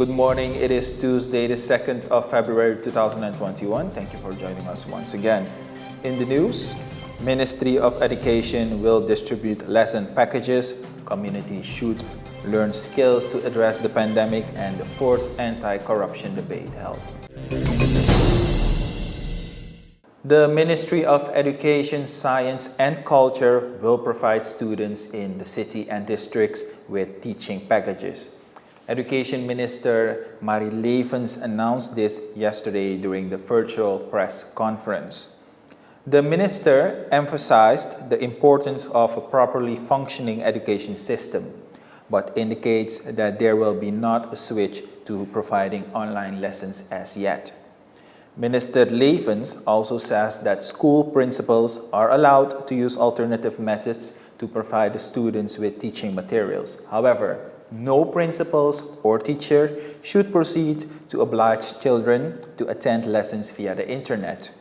Good morning. It is Tuesday, the 2nd of February 2021. Thank you for joining us once again. In the news, Ministry of Education will distribute lesson packages, communities should learn skills to address the pandemic, and the fourth anti-corruption debate held. The Ministry of Education, Science and Culture will provide students in the city and districts with teaching packages. Education Minister Marie Levens announced this yesterday during the virtual press conference. The minister emphasized the importance of a properly functioning education system, but indicates that there will be not a switch to providing online lessons as yet. Minister Levens also says that school principals are allowed to use alternative methods to provide the students with teaching materials. However, no principals or teacher should proceed to oblige children to attend lessons via the internet.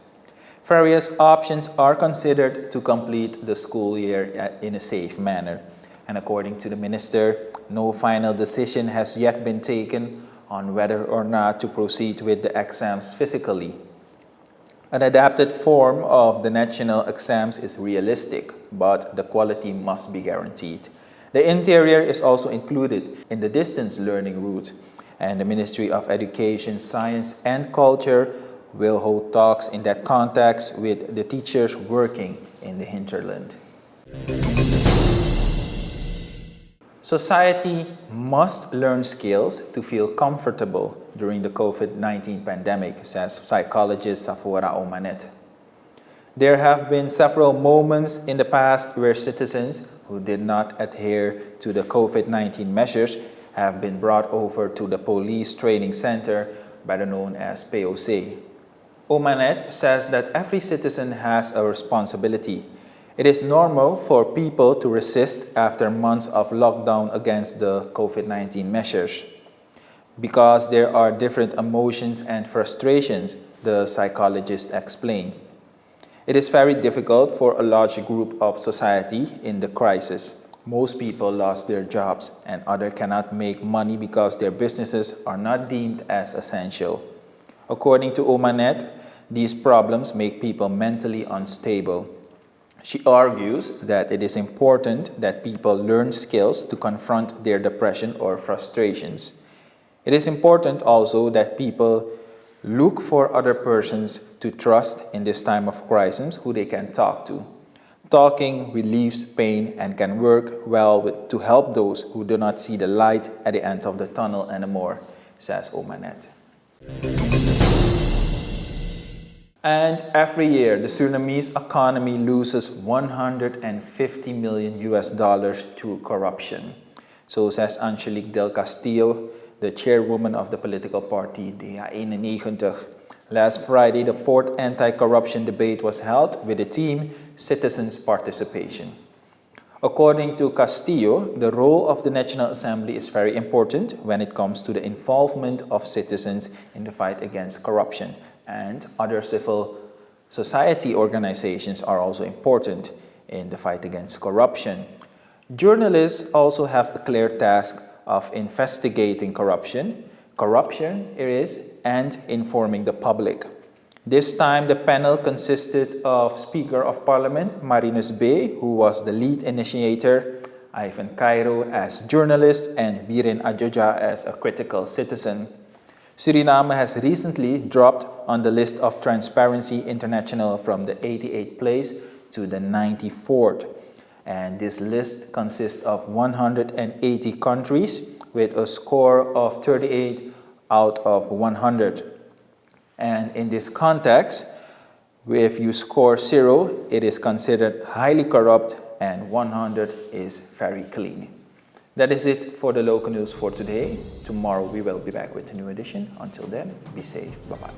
Various options are considered to complete the school year in a safe manner. And according to the minister, no final decision has yet been taken on whether or not to proceed with the exams physically. An adapted form of the national exams is realistic, but the quality must be guaranteed. The interior is also included in the distance learning route, and the Ministry of Education, Science and Culture will hold talks in that context with the teachers working in the hinterland. Society must learn skills to feel comfortable during the COVID-19 pandemic, says psychologist Safora Omanet. There have been several moments in the past where citizens who did not adhere to the COVID-19 measures have been brought over to the Police Training Center, better known as POC. Omanet says that every citizen has a responsibility. It is normal for people to resist after months of lockdown against the COVID-19 measures. Because there are different emotions and frustrations, the psychologist explains. It is very difficult for a large group of society in the crisis. Most people lost their jobs and others cannot make money because their businesses are not deemed as essential. According to Omanet, these problems make people mentally unstable. She argues that it is important that people learn skills to confront their depression or frustrations. It is important also that people look for other persons to trust in this time of crisis who they can talk to. Talking relieves pain and can work well to help those who do not see the light at the end of the tunnel anymore, says Omanet. And every year, the Surinamese economy loses $150 million through corruption. So says Angelique Del Castillo, the chairwoman of the political party DA91. Last Friday, the fourth anti-corruption debate was held with the theme Citizens' Participation. According to Castillo, the role of the National Assembly is very important when it comes to the involvement of citizens in the fight against corruption. And other civil society organizations are also important in the fight against corruption. Journalists also have a clear task of investigating corruption, and informing the public. This time, the panel consisted of Speaker of Parliament Marinus Bey, who was the lead initiator, Ivan Cairo as journalist, and Biren Adjoja as a critical citizen. Suriname has recently dropped on the list of Transparency International from the 88th place to the 94th. And this list consists of 180 countries with a score of 38 out of 100. And in this context, if you score 0, it is considered highly corrupt, and 100 is very clean. That is it for the local news for today. Tomorrow we will be back with a new edition. Until then, be safe. Bye-bye.